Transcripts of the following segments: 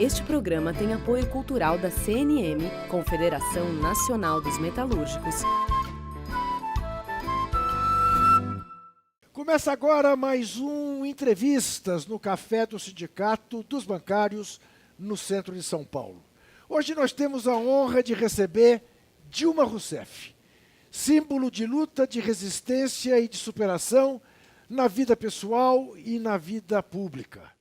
Este programa tem apoio cultural da CNM, Confederação Nacional dos Metalúrgicos. Começa agora mais um Entrevistas no Café do Sindicato dos Bancários, no centro de São Paulo. Hoje nós temos a honra de receber Dilma Rousseff, símbolo de luta, de resistência e de superação na vida pessoal e na vida pública.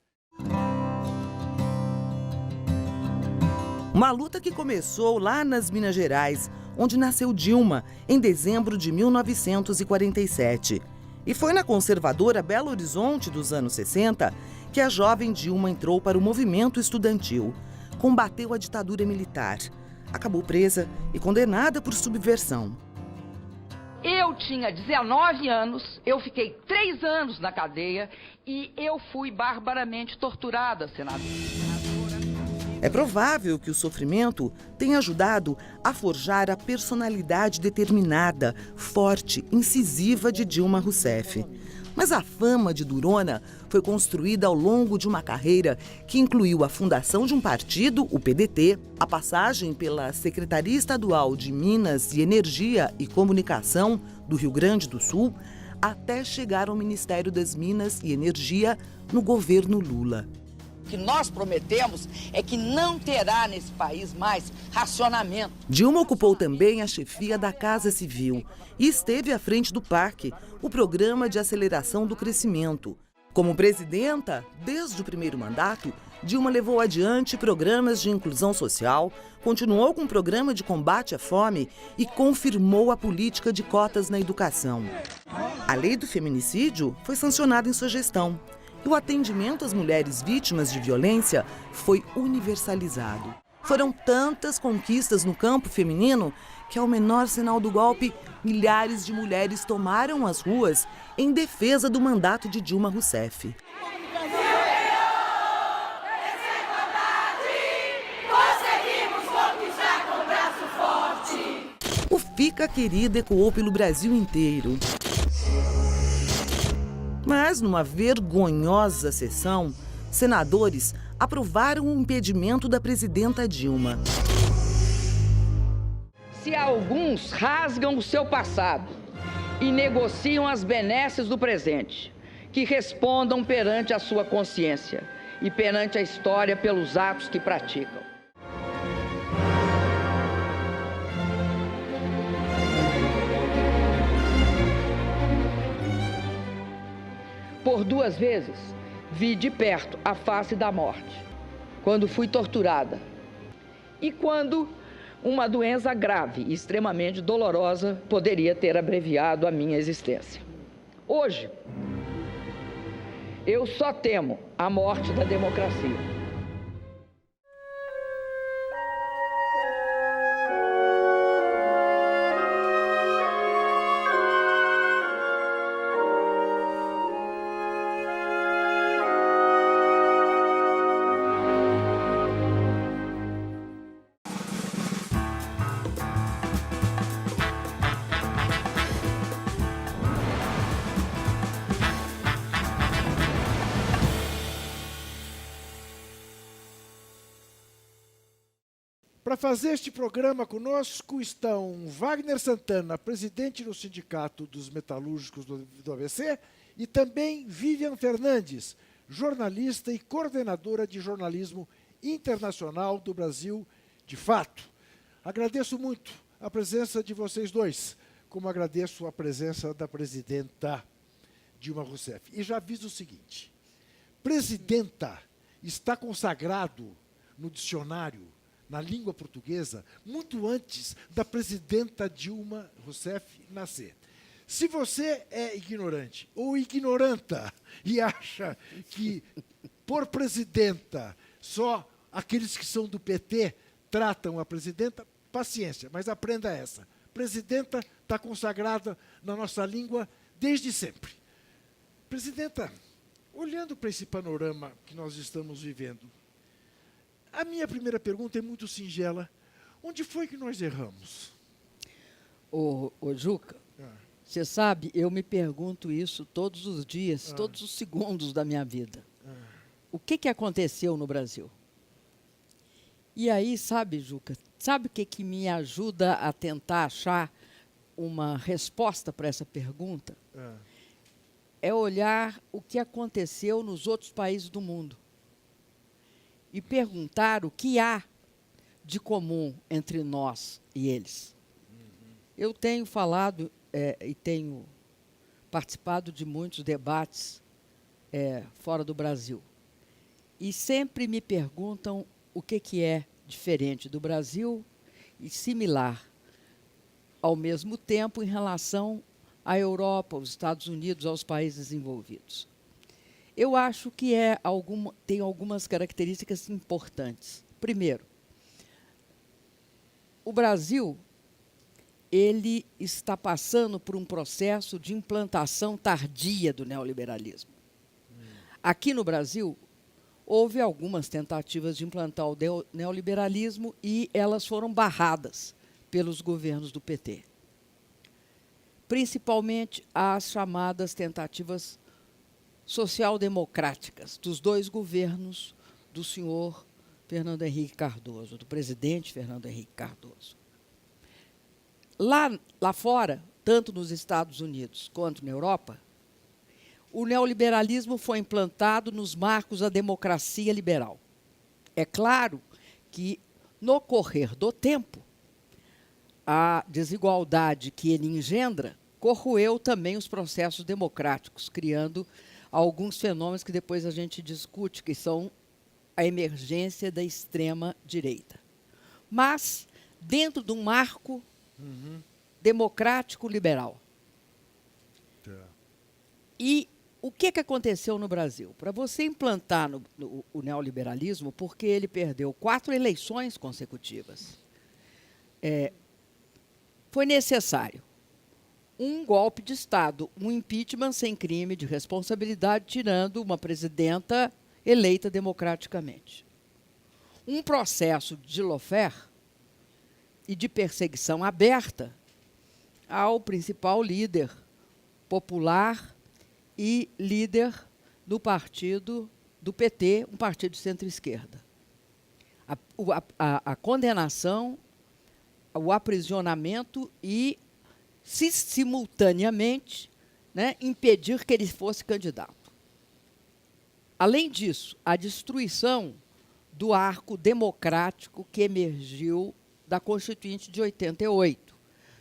Uma luta que começou lá nas Minas Gerais, onde nasceu Dilma, em dezembro de 1947. E foi na conservadora Belo Horizonte dos anos 60 que a jovem Dilma entrou para o movimento estudantil. Combateu a ditadura militar. Acabou presa e condenada por subversão. Eu tinha 19 anos, eu fiquei 3 anos na cadeia e eu fui barbaramente torturada, senador. É provável que o sofrimento tenha ajudado a forjar a personalidade determinada, forte, incisiva de Dilma Rousseff. Mas a fama de durona foi construída ao longo de uma carreira que incluiu a fundação de um partido, o PDT, a passagem pela Secretaria Estadual de Minas e Energia e Comunicação do Rio Grande do Sul, até chegar ao Ministério das Minas e Energia no governo Lula. O que nós prometemos é que não terá nesse país mais racionamento. Dilma ocupou também a chefia da Casa Civil e esteve à frente do PAC, o Programa de Aceleração do Crescimento. Como presidenta, desde o primeiro mandato, Dilma levou adiante programas de inclusão social, continuou com o programa de combate à fome e confirmou a política de cotas na educação. A lei do feminicídio foi sancionada em sua gestão. E o atendimento às mulheres vítimas de violência foi universalizado. Foram tantas conquistas no campo feminino que, ao menor sinal do golpe, milhares de mulheres tomaram as ruas em defesa do mandato de Dilma Rousseff. O Fica Querida ecoou pelo Brasil inteiro. Mas, numa vergonhosa sessão, senadores aprovaram o impedimento da presidenta Dilma. Se alguns rasgam o seu passado e negociam as benesses do presente, que respondam perante a sua consciência e perante a história pelos atos que praticam. Por 2 vezes, vi de perto a face da morte, quando fui torturada e quando uma doença grave e extremamente dolorosa poderia ter abreviado a minha existência. Hoje, eu só temo a morte da democracia. Para fazer este programa conosco estão Wagner Santana, presidente do Sindicato dos Metalúrgicos do ABC, e também Vivian Fernandes, jornalista e coordenadora de jornalismo internacional do Brasil de Fato. Agradeço muito a presença de vocês dois, como agradeço a presença da presidenta Dilma Rousseff. E já aviso o seguinte: presidenta está consagrado no dicionário, na língua portuguesa, muito antes da presidenta Dilma Rousseff nascer. Se você é ignorante ou ignoranta e acha que, por presidenta, só aqueles que são do PT tratam a presidenta, paciência, mas aprenda essa. Presidenta está consagrada na nossa língua desde sempre. Presidenta, olhando para esse panorama que nós estamos vivendo, a minha primeira pergunta é muito singela. Onde foi que nós erramos? Ô Juca, você sabe, eu me pergunto isso todos os dias, todos os segundos da minha vida. O que aconteceu no Brasil? E aí, sabe, Juca, sabe o que me ajuda a tentar achar uma resposta para essa pergunta? É olhar o que aconteceu nos outros países do mundo e perguntar o que há de comum entre nós e eles. Eu tenho falado e tenho participado de muitos debates fora do Brasil. E sempre me perguntam o que é diferente do Brasil e similar, ao mesmo tempo, em relação à Europa, aos Estados Unidos, aos países envolvidos. Eu acho que tem algumas características importantes. Primeiro, o Brasil ele está passando por um processo de implantação tardia do neoliberalismo. Aqui no Brasil, houve algumas tentativas de implantar o neoliberalismo e elas foram barradas pelos governos do PT. Principalmente as chamadas tentativas social-democráticas dos dois governos do senhor Fernando Henrique Cardoso, do presidente Fernando Henrique Cardoso. Lá fora, tanto nos Estados Unidos quanto na Europa, o neoliberalismo foi implantado nos marcos da democracia liberal. É claro que, no correr do tempo, a desigualdade que ele engendra corroeu também os processos democráticos, criando alguns fenômenos que depois a gente discute, que são a emergência da extrema-direita. Mas dentro de um marco democrático-liberal. E o que aconteceu no Brasil? Para você implantar o neoliberalismo, porque ele perdeu 4 eleições consecutivas, foi necessário um golpe de Estado, um impeachment sem crime de responsabilidade, tirando uma presidenta eleita democraticamente. Um processo de lawfare e de perseguição aberta ao principal líder popular e líder do partido do PT, um partido de centro-esquerda. A condenação, o aprisionamento e, simultaneamente, impedir que ele fosse candidato. Além disso, a destruição do arco democrático que emergiu da Constituinte de 88.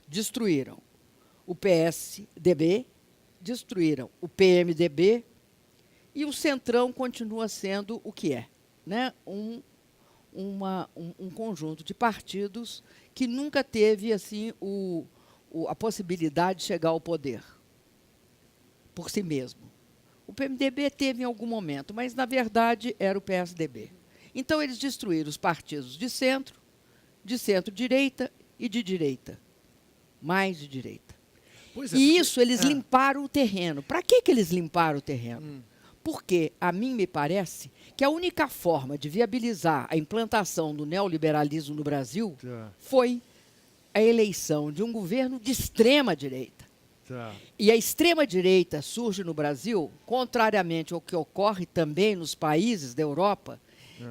Destruíram o PSDB, destruíram o PMDB e o Centrão continua sendo o que é, um conjunto de partidos que nunca teve assim, a possibilidade de chegar ao poder por si mesmo. O PMDB teve em algum momento, mas, na verdade, era o PSDB. Então, eles destruíram os partidos de centro-direita e de direita. Mais de direita. E isso, eles limparam o terreno. Para que eles limparam o terreno? Porque, a mim me parece, que a única forma de viabilizar a implantação do neoliberalismo no Brasil foi a eleição de um governo de extrema-direita. E a extrema-direita surge no Brasil, contrariamente ao que ocorre também nos países da Europa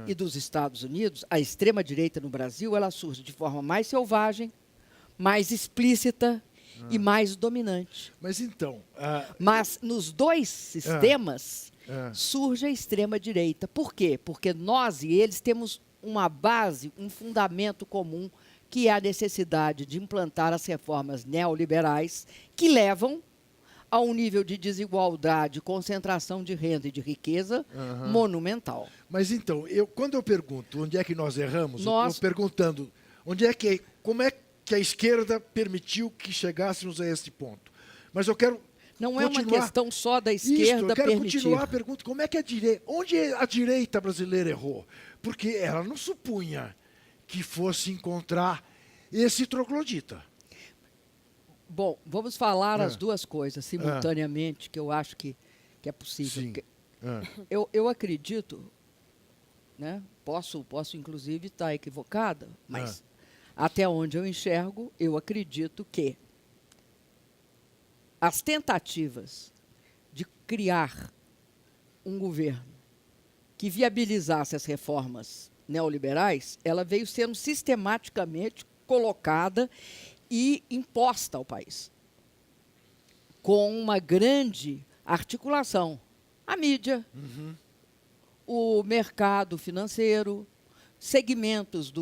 e dos Estados Unidos, a extrema-direita no Brasil ela surge de forma mais selvagem, mais explícita e mais dominante. Mas então... Mas nos dois sistemas surge a extrema-direita. Por quê? Porque nós e eles temos uma base, um fundamento comum, que é a necessidade de implantar as reformas neoliberais que levam a um nível de desigualdade, concentração de renda e de riqueza monumental. Mas então, quando eu pergunto onde é que nós erramos, eu estou perguntando como é que a esquerda permitiu que chegássemos a esse ponto. Mas eu quero Não é uma questão só da esquerda permitir. Eu quero continuar a pergunta, como é que onde a direita brasileira errou? Porque ela não supunha que fosse encontrar esse troglodita. Bom, vamos falar as duas coisas simultaneamente, que eu acho que é possível. Sim. Eu acredito, posso inclusive estar equivocada, mas até onde eu enxergo, eu acredito que as tentativas de criar um governo que viabilizasse as reformas neoliberais, ela veio sendo sistematicamente colocada e imposta ao país, com uma grande articulação. A mídia, o mercado financeiro, segmentos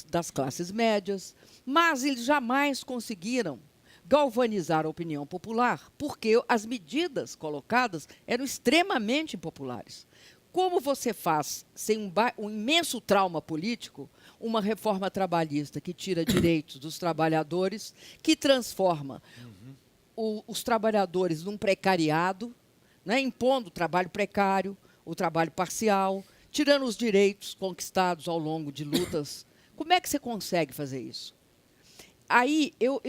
das classes médias, mas eles jamais conseguiram galvanizar a opinião popular, porque as medidas colocadas eram extremamente impopulares. Como você faz, sem um imenso trauma político, uma reforma trabalhista que tira direitos dos trabalhadores, que transforma os trabalhadores num precariado, né, impondo o trabalho precário, o trabalho parcial, tirando os direitos conquistados ao longo de lutas? Como é que você consegue fazer isso? Aí eu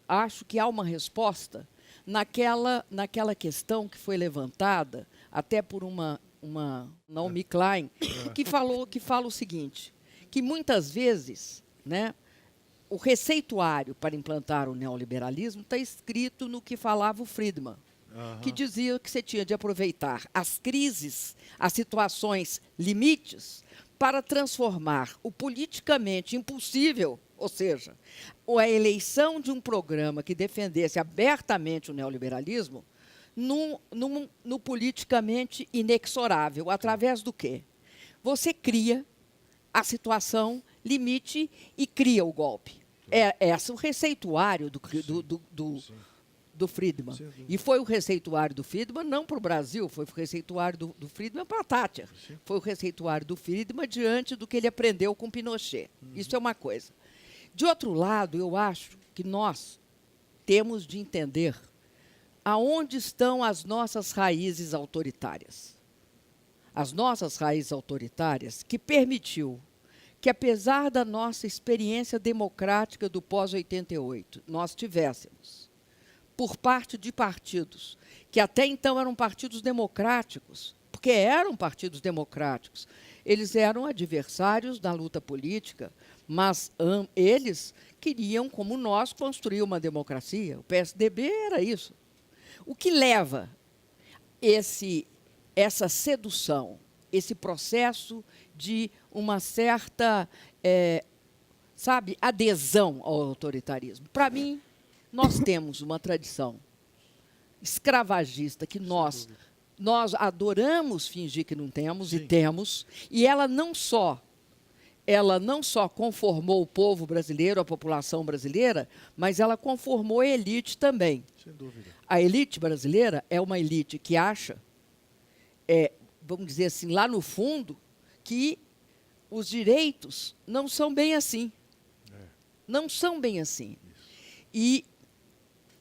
acho que há uma resposta naquela questão que foi levantada até por uma Naomi Klein, que fala o seguinte, que muitas vezes, né, o receituário para implantar o neoliberalismo está escrito no que falava o Friedman, que dizia que você tinha de aproveitar as crises, as situações limites, para transformar o politicamente impossível, ou seja, a eleição de um programa que defendesse abertamente o neoliberalismo, no politicamente inexorável. Através do quê? Você cria a situação limite e cria o golpe. É esse o receituário do Friedman. Sim. E foi o receituário do Friedman não para o Brasil, foi o receituário do Friedman para a Thatcher. Sim. Foi o receituário do Friedman diante do que ele aprendeu com Pinochet. Isso é uma coisa. De outro lado, eu acho que nós temos de entender aonde estão as nossas raízes autoritárias. As nossas raízes autoritárias que permitiu que, apesar da nossa experiência democrática do pós-88, nós tivéssemos, por parte de partidos que até então eram partidos democráticos, porque eram partidos democráticos, eles eram adversários da luta política, mas eles queriam, como nós, construir uma democracia. O PSDB era isso. O que leva essa sedução, esse processo de uma certa, adesão ao autoritarismo? Para mim, nós temos uma tradição escravagista que nós adoramos fingir que não temos. Sim. E temos, e ela não só conformou o povo brasileiro, a população brasileira, mas ela conformou a elite também. Sem dúvida. A elite brasileira é uma elite que acha, vamos dizer assim, lá no fundo, que os direitos não são bem assim. Não são bem assim. Isso. E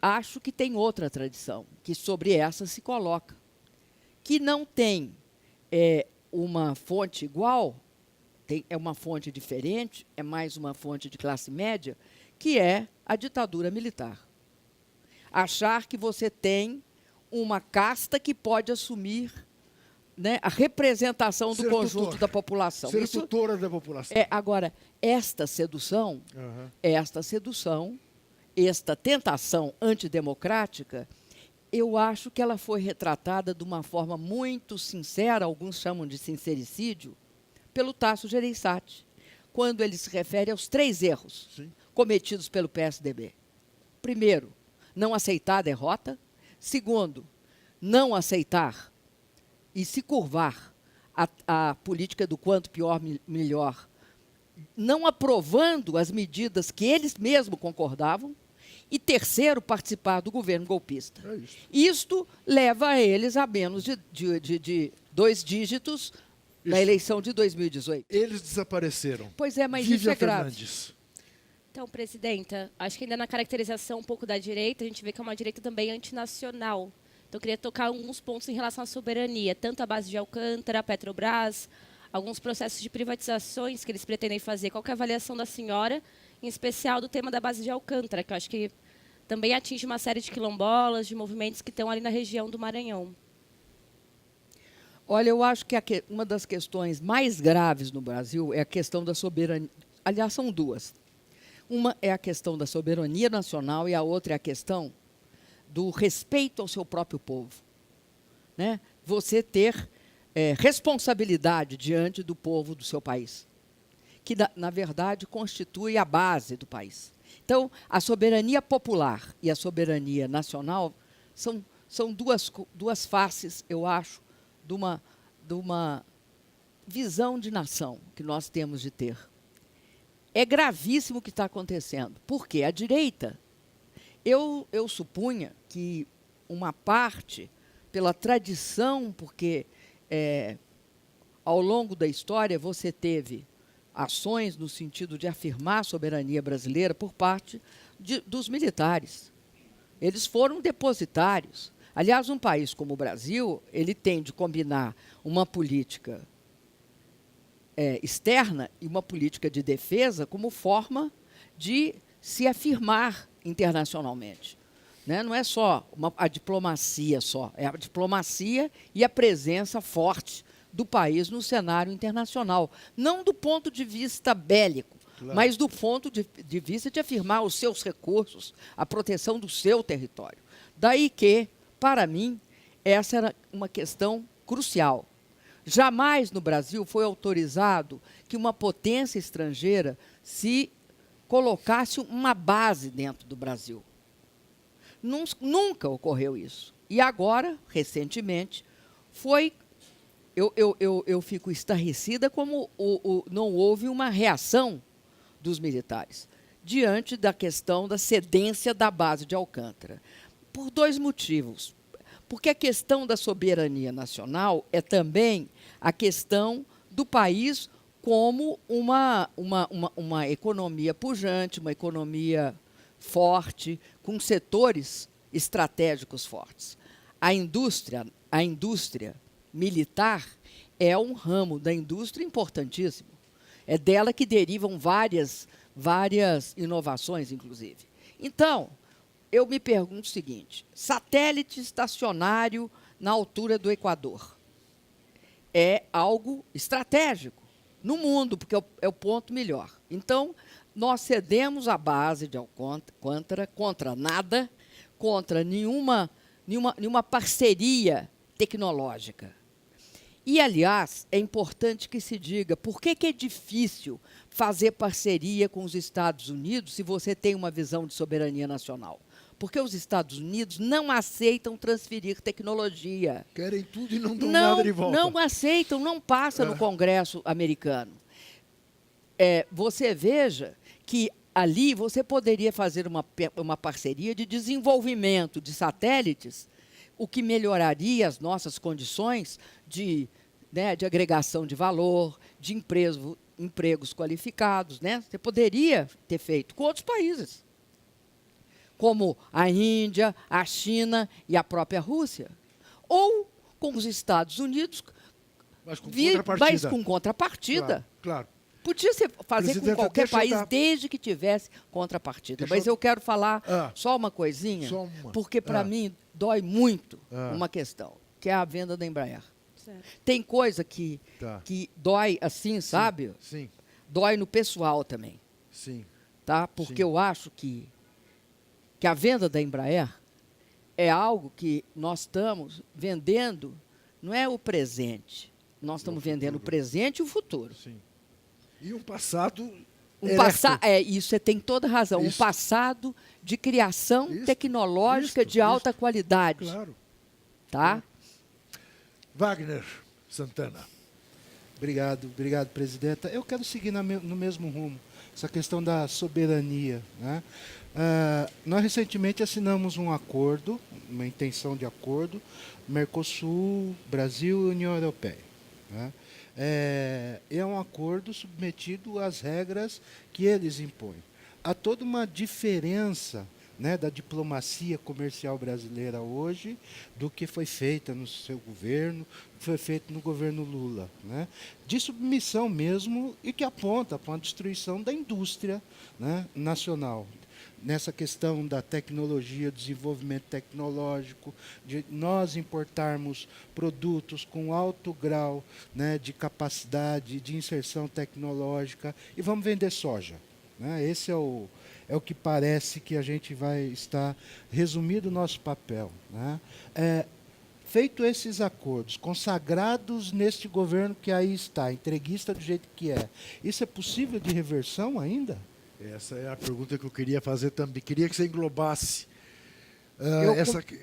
acho que tem outra tradição, que sobre essa se coloca, que não tem uma fonte igual, é uma fonte diferente, é mais uma fonte de classe média, que é a ditadura militar. Achar que você tem uma casta que pode assumir, né, a representação do conjunto da população. Ser tutora da população. Agora, esta sedução, esta tentação antidemocrática, eu acho que ela foi retratada de uma forma muito sincera, alguns chamam de sincericídio, pelo Tasso Gereissati, quando ele se refere aos 3 erros cometidos pelo PSDB. Primeiro, não aceitar a derrota. Segundo, não aceitar e se curvar à política do quanto pior, melhor, não aprovando as medidas que eles mesmos concordavam. E terceiro, participar do governo golpista. Isto leva a eles a menos de 2 dígitos na eleição de 2018. Eles desapareceram. Pois é, mas isso é grave. Fernandes. Então, presidenta, acho que ainda na caracterização um pouco da direita, a gente vê que é uma direita também antinacional. Então, eu queria tocar alguns pontos em relação à soberania, tanto a base de Alcântara, Petrobras, alguns processos de privatizações que eles pretendem fazer. Qual que é a avaliação da senhora, em especial do tema da base de Alcântara, que eu acho que também atinge uma série de quilombolas, de movimentos que estão ali na região do Maranhão? Olha, eu acho que uma das questões mais graves no Brasil é a questão da soberania. Aliás, são 2. Uma é a questão da soberania nacional e a outra é a questão do respeito ao seu próprio povo. Né? Você ter responsabilidade diante do povo do seu país, que, na verdade, constitui a base do país. Então, a soberania popular e a soberania nacional são duas faces, eu acho, de uma visão de nação que nós temos de ter. É gravíssimo o que está acontecendo. Por quê? A direita, eu supunha que uma parte, pela tradição, porque ao longo da história você teve ações no sentido de afirmar a soberania brasileira por parte dos militares. Eles foram depositários. Aliás, um país como o Brasil, ele tem de combinar uma política externa e uma política de defesa como forma de se afirmar internacionalmente. Né? Não é só a diplomacia só, é a diplomacia e a presença forte do país no cenário internacional. Não do ponto de vista bélico, claro, mas do ponto de vista de afirmar os seus recursos, a proteção do seu território. Daí que, para mim, essa era uma questão crucial. Jamais no Brasil foi autorizado que uma potência estrangeira se colocasse uma base dentro do Brasil. Nunca ocorreu isso. E agora, recentemente, foi... Eu fico estarrecida como não houve uma reação dos militares diante da questão da cedência da base de Alcântara. Por dois motivos. Porque a questão da soberania nacional é também a questão do país como uma economia pujante, uma economia forte, com setores estratégicos fortes. A indústria militar é um ramo da indústria importantíssimo. É dela que derivam várias inovações, inclusive. Então, eu me pergunto o seguinte, satélite estacionário na altura do Equador é algo estratégico no mundo, porque é o ponto melhor. Então, nós cedemos a base de Alcântara contra nada, contra nenhuma parceria tecnológica. E, aliás, é importante que se diga por que é difícil fazer parceria com os Estados Unidos se você tem uma visão de soberania nacional. Porque os Estados Unidos não aceitam transferir tecnologia. Querem tudo e não dão nada de volta. Não aceitam, não passa no Congresso americano. Você veja que ali você poderia fazer uma parceria de desenvolvimento de satélites, o que melhoraria as nossas condições de agregação de valor, de empregos qualificados. Né? Você poderia ter feito com outros países, como a Índia, a China e a própria Rússia. Ou com os Estados Unidos, mas com contrapartida. Claro. Podia se fazer com qualquer país, desde que tivesse contrapartida. Mas eu quero falar só uma coisinha, porque, para mim, dói muito uma questão, que é a venda da Embraer. Certo. Tem coisa que dói assim, sabe? Sim. Dói no pessoal também. Sim. Tá? Porque eu acho que a venda da Embraer é algo que nós estamos vendendo, não é o presente. Nós estamos vendendo o presente e o futuro. Sim. E um passado... Isso você tem toda razão. Um passado de criação tecnológica de alta qualidade. Claro. Tá? Wagner Santana. Obrigado, presidenta. Eu quero seguir no mesmo rumo, essa questão da soberania. Né? Nós recentemente assinamos um acordo, uma intenção de acordo, Mercosul, Brasil e União Europeia. Né? É um acordo submetido às regras que eles impõem. Há toda uma diferença, né, da diplomacia comercial brasileira hoje do que foi feita no seu governo, foi feito no governo Lula, né, de submissão mesmo e que aponta para a destruição da indústria, né, nacional. Nessa questão da tecnologia, desenvolvimento tecnológico, de nós importarmos produtos com alto grau, né, de capacidade de inserção tecnológica e vamos vender soja. Né? Esse é o que parece que a gente vai estar resumindo o nosso papel. Né? feito esses acordos, consagrados neste governo que aí está, entreguista do jeito que é, isso é possível de reversão ainda? Essa é a pergunta que eu queria fazer também. Queria que você englobasse.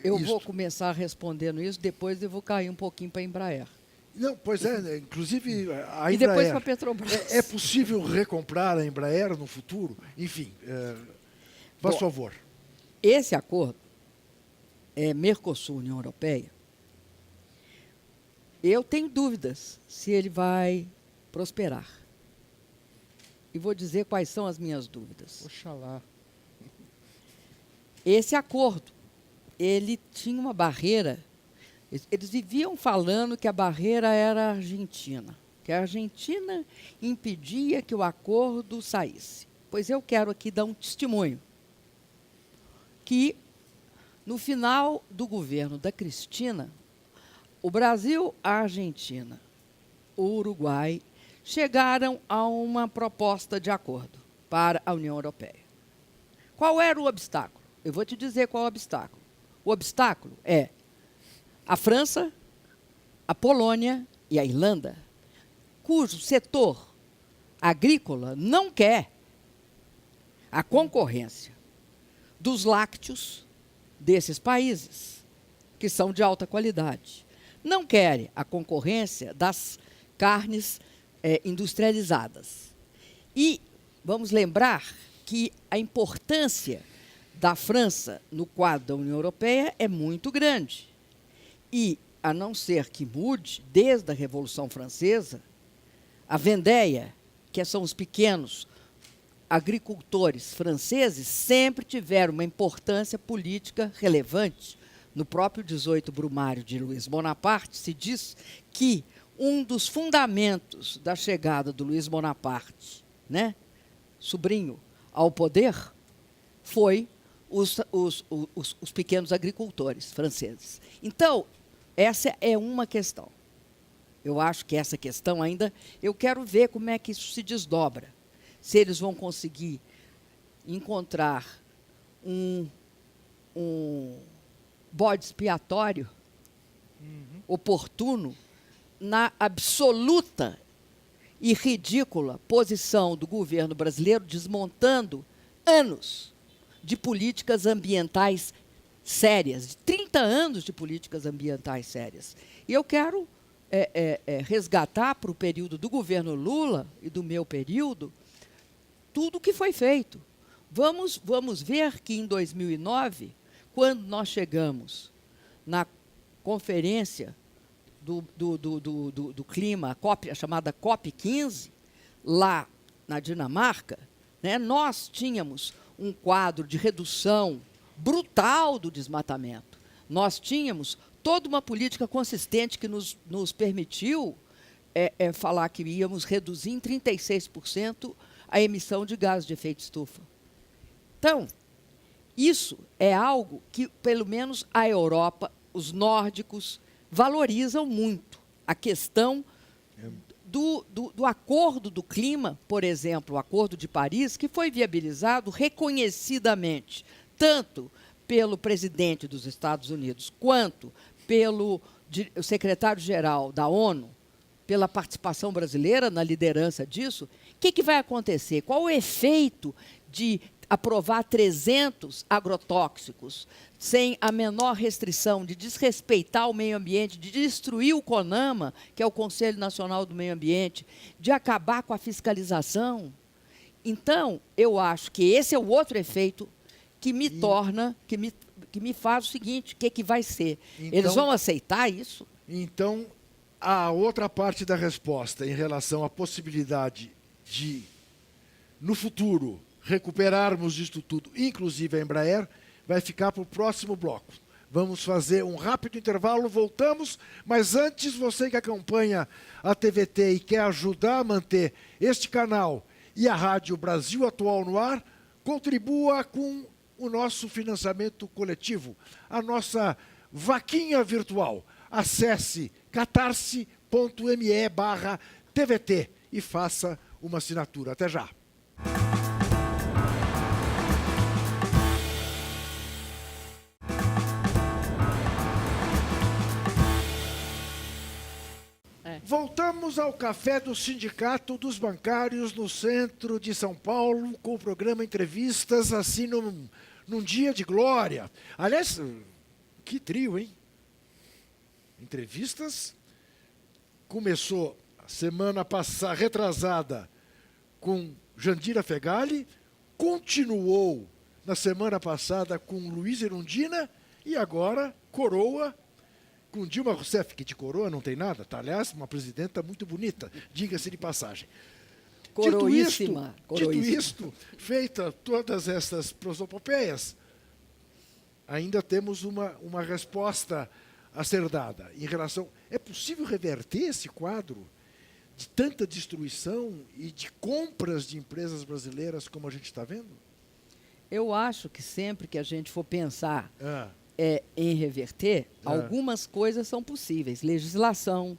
Eu vou começar respondendo isso, depois eu vou cair um pouquinho para a Embraer. Não, pois é, inclusive a Embraer. E depois para a Petrobras. É possível recomprar a Embraer no futuro? Enfim, por favor. Esse acordo, Mercosul-União Europeia, eu tenho dúvidas se ele vai prosperar. E vou dizer quais são as minhas dúvidas. Oxalá. Esse acordo, ele tinha uma barreira. Eles viviam falando que a barreira era a Argentina, que a Argentina impedia que o acordo saísse. Pois eu quero aqui dar um testemunho que, no final do governo da Cristina, o Brasil, a Argentina, o Uruguai chegaram a uma proposta de acordo para a União Europeia. Qual era o obstáculo? Eu vou te dizer qual é o obstáculo. O obstáculo é a França, a Polônia e a Irlanda, cujo setor agrícola não quer a concorrência dos lácteos desses países, que são de alta qualidade. Não querem a concorrência das carnes industrializadas. E vamos lembrar que a importância da França no quadro da União Europeia é muito grande. E, a não ser que mude, desde a Revolução Francesa, a Vendéia, que são os pequenos agricultores franceses, sempre tiveram uma importância política relevante. No próprio 18 Brumário de Luiz Bonaparte, se diz que um dos fundamentos da chegada do Luiz Bonaparte, né, sobrinho, ao poder, foi os pequenos agricultores franceses. Então, essa é uma questão. Eu acho que essa questão ainda, eu quero ver como é que isso se desdobra. Se eles vão conseguir encontrar um bode expiatório oportuno na absoluta e ridícula posição do governo brasileiro, desmontando anos de políticas ambientais sérias, 30 anos de políticas ambientais sérias. E eu quero resgatar para o período do governo Lula e do meu período tudo o que foi feito. Vamos ver que em 2009, quando nós chegamos na conferência do clima, a chamada COP15, lá na Dinamarca, né, nós tínhamos um quadro de redução brutal do desmatamento. Nós tínhamos toda uma política consistente que nos permitiu falar que íamos reduzir em 36% a emissão de gases de efeito estufa. Então, isso é algo que, pelo menos, a Europa, os nórdicos, valorizam muito. A questão do acordo do clima, por exemplo, o Acordo de Paris, que foi viabilizado reconhecidamente, tanto pelo presidente dos Estados Unidos, quanto pelo secretário-geral da ONU, pela participação brasileira na liderança disso. O que vai acontecer? Qual o efeito de aprovar 300 agrotóxicos sem a menor restrição, de desrespeitar o meio ambiente, de destruir o CONAMA, que é o Conselho Nacional do Meio Ambiente, de acabar com a fiscalização? Então, eu acho que esse é o outro efeito que me torna, que me faz o seguinte: o que vai ser? Então, eles vão aceitar isso? Então, a outra parte da resposta em relação à possibilidade de, no futuro, recuperarmos isto tudo, inclusive a Embraer, vai ficar para o próximo bloco. Vamos fazer um rápido intervalo, voltamos, mas antes, você que acompanha a TVT e quer ajudar a manter este canal e a Rádio Brasil Atual no ar, contribua com o nosso financiamento coletivo, a nossa vaquinha virtual. Acesse catarse.me/TVT e faça uma assinatura. Até já. Voltamos ao café do Sindicato dos Bancários no centro de São Paulo, com o programa Entrevistas, assim, num dia de glória. Aliás, que trio, hein? Entrevistas. Começou a semana passada, retrasada, com Jandira Fegali, continuou na semana passada com Luiz Erundina e agora coroa com Dilma Rousseff, que de coroa não tem nada, tá? Aliás, uma presidenta muito bonita, diga-se de passagem. Coroíssima. Dito isto, feita todas estas prosopopeias, ainda temos uma resposta a ser dada em relação... É possível reverter esse quadro de tanta destruição e de compras de empresas brasileiras como a gente está vendo? Eu acho que sempre que a gente for pensar em reverter, algumas coisas são possíveis. Legislação,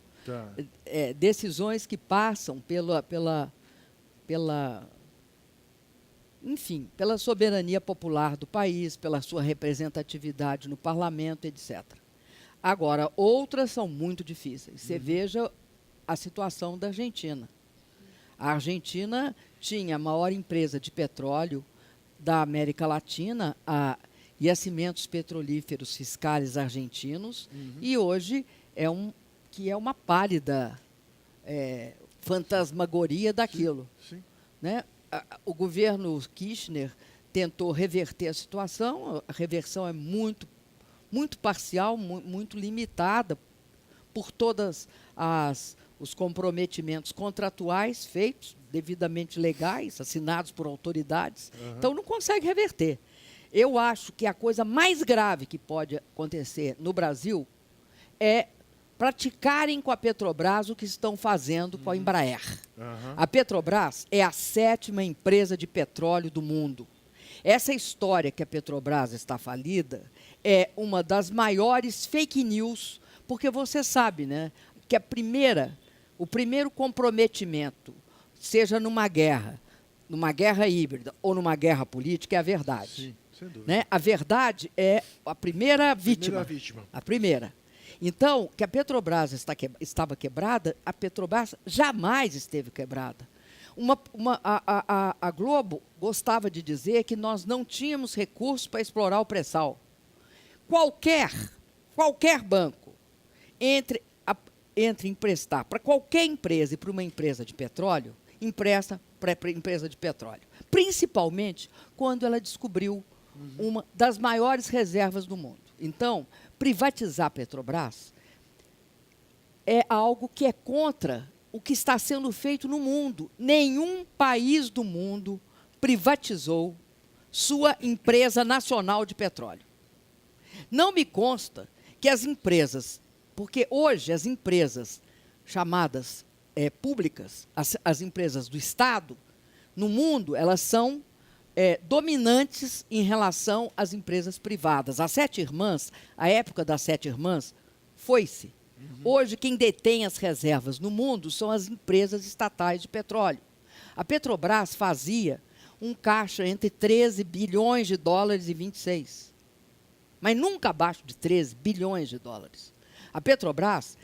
decisões que passam enfim, pela soberania popular do país, pela sua representatividade no parlamento, etc. Agora, outras são muito difíceis. Você veja a situação da Argentina. A Argentina tinha a maior empresa de petróleo da América Latina, a Yacimentos Petrolíferos Fiscais Argentinos, e hoje é uma pálida fantasmagoria daquilo. Sim. Né? O governo Kirchner tentou reverter a situação, a reversão é muito parcial, muito limitada por todos os comprometimentos contratuais feitos, devidamente legais, assinados por autoridades. Então, não consegue reverter. Eu acho que a coisa mais grave que pode acontecer no Brasil é praticarem com a Petrobras o que estão fazendo com a Embraer. A Petrobras é a 7ª empresa de petróleo do mundo. Essa história que a Petrobras está falida é uma das maiores fake news, porque você sabe, né, que o primeiro comprometimento, seja numa guerra híbrida ou numa guerra política, é a verdade. Sim, sem dúvida. Né? A verdade é a primeira vítima. A primeira. Então, que a Petrobras estava quebrada, a Petrobras jamais esteve quebrada. A Globo gostava de dizer que nós não tínhamos recursos para explorar o pré-sal. Qualquer banco, entre emprestar para qualquer empresa e para uma empresa de petróleo, empresta para a empresa de petróleo. Principalmente quando ela descobriu uma das maiores reservas do mundo. Então, privatizar a Petrobras é algo que é contra o que está sendo feito no mundo. Nenhum país do mundo privatizou sua empresa nacional de petróleo. Não me consta que as empresas, porque hoje as empresas chamadas públicas, as empresas do Estado, no mundo, elas são dominantes em relação às empresas privadas. As 7 irmãs, a época das 7 irmãs, foi-se. Hoje, quem detém as reservas no mundo são as empresas estatais de petróleo. A Petrobras fazia um caixa entre 13 bilhões de dólares e 26. Mas nunca abaixo de 13 bilhões de dólares. A Petrobras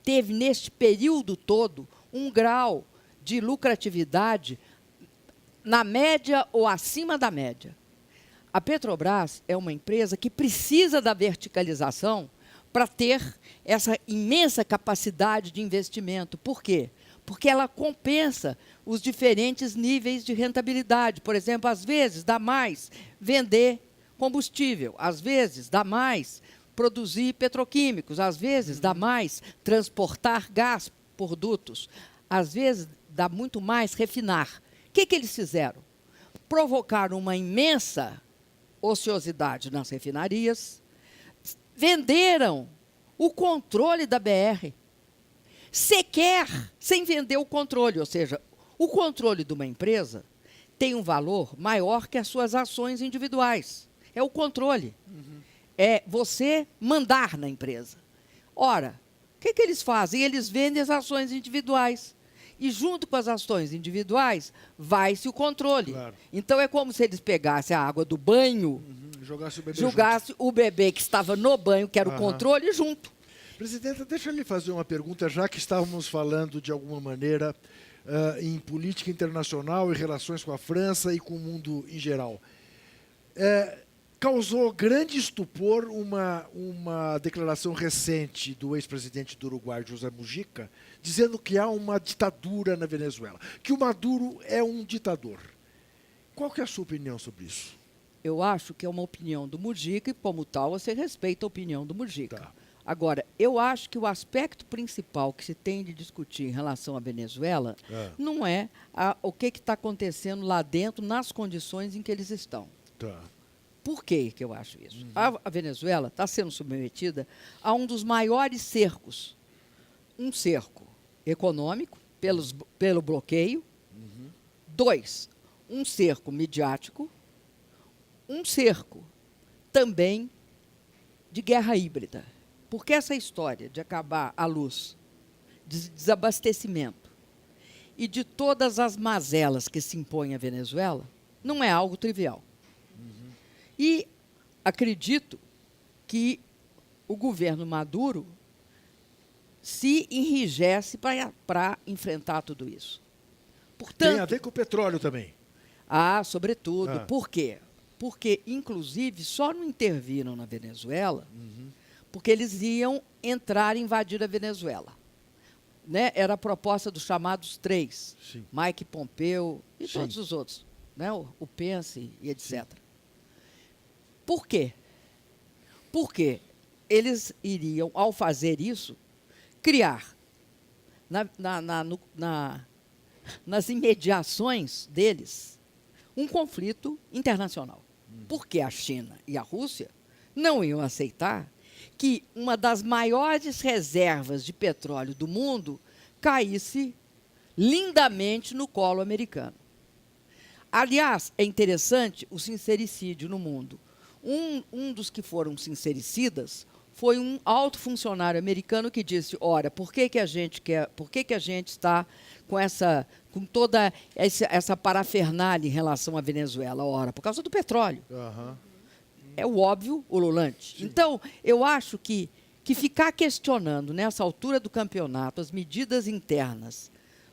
teve, neste período todo, um grau de lucratividade na média ou acima da média. A Petrobras é uma empresa que precisa da verticalização para ter essa imensa capacidade de investimento. Por quê? Porque ela compensa os diferentes níveis de rentabilidade. Por exemplo, às vezes dá mais vender combustível, às vezes dá mais produzir petroquímicos, às vezes dá mais transportar gás por dutos, às vezes dá muito mais refinar. O que eles fizeram? Provocaram uma imensa ociosidade nas refinarias, venderam o controle da BR, sequer sem vender o controle, ou seja, o controle de uma empresa tem um valor maior que as suas ações individuais. É o controle. É você mandar na empresa. Ora, o que eles fazem? Eles vendem as ações individuais. E junto com as ações individuais, vai-se o controle. Claro. Então, é como se eles pegassem a água do banho, jogasse o bebê o bebê que estava no banho, que era o controle, junto. Presidenta, deixa eu lhe fazer uma pergunta, já que estávamos falando, de alguma maneira, em política internacional e relações com a França e com o mundo em geral. Causou grande estupor uma declaração recente do ex-presidente do Uruguai, José Mujica, dizendo que há uma ditadura na Venezuela, que o Maduro é um ditador. Qual que é a sua opinião sobre isso? Eu acho que é uma opinião do Mujica e, como tal, você respeita a opinião do Mujica. Tá. Agora, eu acho que o aspecto principal que se tem de discutir em relação à Venezuela não é o que está acontecendo lá dentro nas condições em que eles estão. Tá. Por que eu acho isso? A Venezuela está sendo submetida a um dos maiores cercos. Um cerco econômico, pelo bloqueio. 2, um cerco midiático. Um cerco também de guerra híbrida. Porque essa história de acabar a luz, de desabastecimento e de todas as mazelas que se impõem à Venezuela não é algo trivial. E acredito que o governo Maduro se enrijece para enfrentar tudo isso. Portanto, Tem a ver com o petróleo também. Sobretudo. Por quê? Porque, inclusive, só não interviram na Venezuela porque eles iam entrar e invadir a Venezuela. Né? Era a proposta dos chamados 3, Sim. Mike Pompeo e Sim. todos os outros, né? o Pence e etc. Por quê? Porque eles iriam, ao fazer isso, criar nas imediações deles um conflito internacional. Porque a China e a Rússia não iam aceitar que uma das maiores reservas de petróleo do mundo caísse lindamente no colo americano. Aliás, é interessante o sincericídio no mundo. Um dos que foram sincericidas foi um alto funcionário americano que disse: ora, por que a gente está com toda essa parafernália em relação à Venezuela? Ora, por causa do petróleo. É o óbvio, o ululante. Então, eu acho que ficar questionando, nessa altura do campeonato, as medidas internas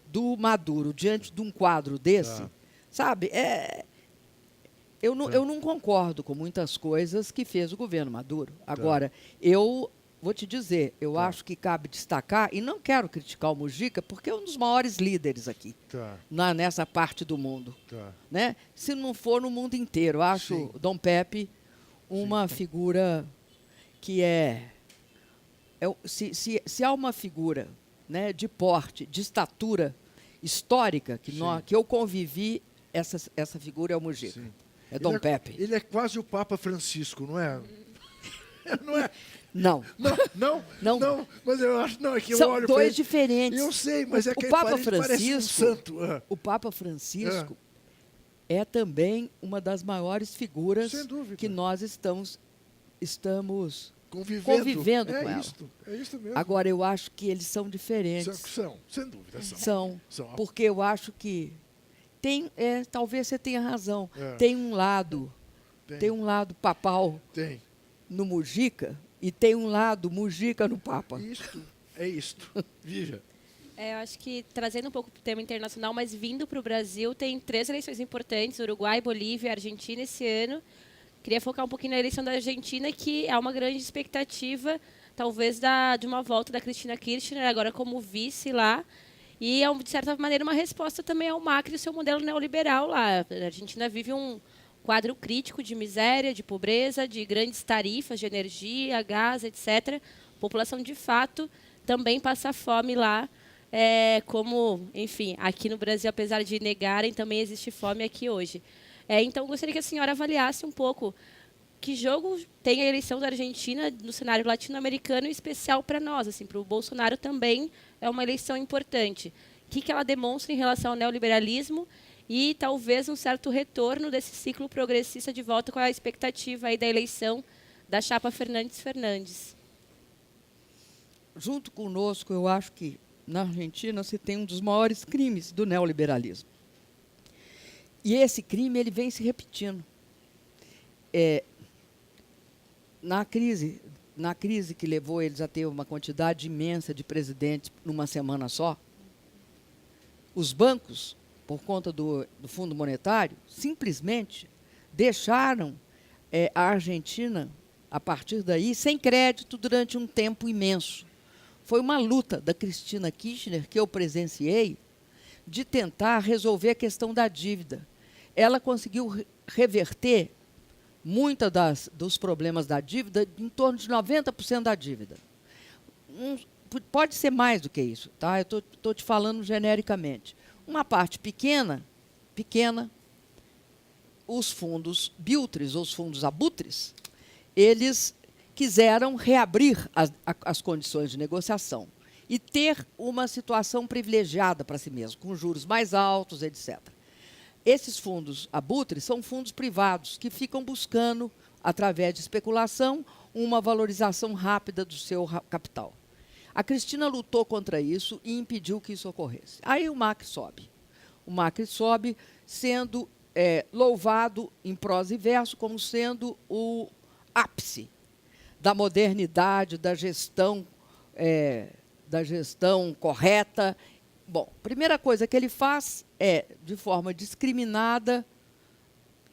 do Maduro diante de um quadro desse, sabe, eu não concordo com muitas coisas que fez o governo Maduro. Agora, eu vou te dizer, eu acho que cabe destacar, e não quero criticar o Mujica, porque é um dos maiores líderes aqui, nessa parte do mundo. Né? Se não for no mundo inteiro, eu acho o Dom Pepe uma figura que se há uma figura, né, de porte, de estatura histórica que eu convivi, essa figura é o Mujica. É Dom Pepe. Ele é quase o Papa Francisco, não é? Não é? Não. Não, mas eu acho, não, é que eu são olho dois diferentes. Eu sei, mas é que o Papa parece um santo. O Papa Francisco é também uma das maiores figuras que nós estamos convivendo com ela. É isso mesmo. Agora, eu acho que eles são diferentes. São, sem dúvida. São. Porque eu acho que talvez você tenha razão. Tem um lado papal no Mujica e tem um lado Mujica no Papa. É isto. Viva. Eu acho que, trazendo um pouco para o tema internacional, mas vindo para o Brasil, tem 3 eleições importantes, Uruguai, Bolívia e Argentina esse ano. Queria focar um pouquinho na eleição da Argentina, que há uma grande expectativa, talvez, de uma volta da Cristina Kirchner, agora como vice lá. E, de certa maneira, uma resposta também ao Macri e o seu modelo neoliberal lá. A Argentina vive um quadro crítico de miséria, de pobreza, de grandes tarifas de energia, gás, etc. A população, de fato, também passa fome lá. Como, enfim, aqui no Brasil, apesar de negarem, também existe fome aqui hoje. Então, gostaria que a senhora avaliasse um pouco que jogo tem a eleição da Argentina no cenário latino-americano, em especial para nós, assim, para o Bolsonaro também é uma eleição importante. O que ela demonstra em relação ao neoliberalismo e talvez um certo retorno desse ciclo progressista de volta com a expectativa aí da eleição da chapa Fernandes-Fernandes. Junto conosco, eu acho que na Argentina se tem um dos maiores crimes do neoliberalismo. E esse crime ele vem se repetindo. Na crise na crise que levou eles a ter uma quantidade imensa de presidentes numa semana só, os bancos, por conta do Fundo Monetário, simplesmente deixaram a Argentina, a partir daí, sem crédito durante um tempo imenso. Foi uma luta da Cristina Kirchner, que eu presenciei, de tentar resolver a questão da dívida. Ela conseguiu reverter muitos dos problemas da dívida, em torno de 90% da dívida. Pode ser mais do que isso, tá? Eu estou te falando genericamente. Uma parte pequena, os fundos biltres, ou os fundos abutres, eles quiseram reabrir as condições de negociação e ter uma situação privilegiada para si mesmo, com juros mais altos, etc. Esses fundos abutres são fundos privados que ficam buscando, através de especulação, uma valorização rápida do seu capital. A Cristina lutou contra isso e impediu que isso ocorresse. Aí o Macri sobe. O Macri sobe sendo louvado em prosa e verso como sendo o ápice da modernidade, da gestão correta. Bom, a primeira coisa que ele faz é, de forma discriminada,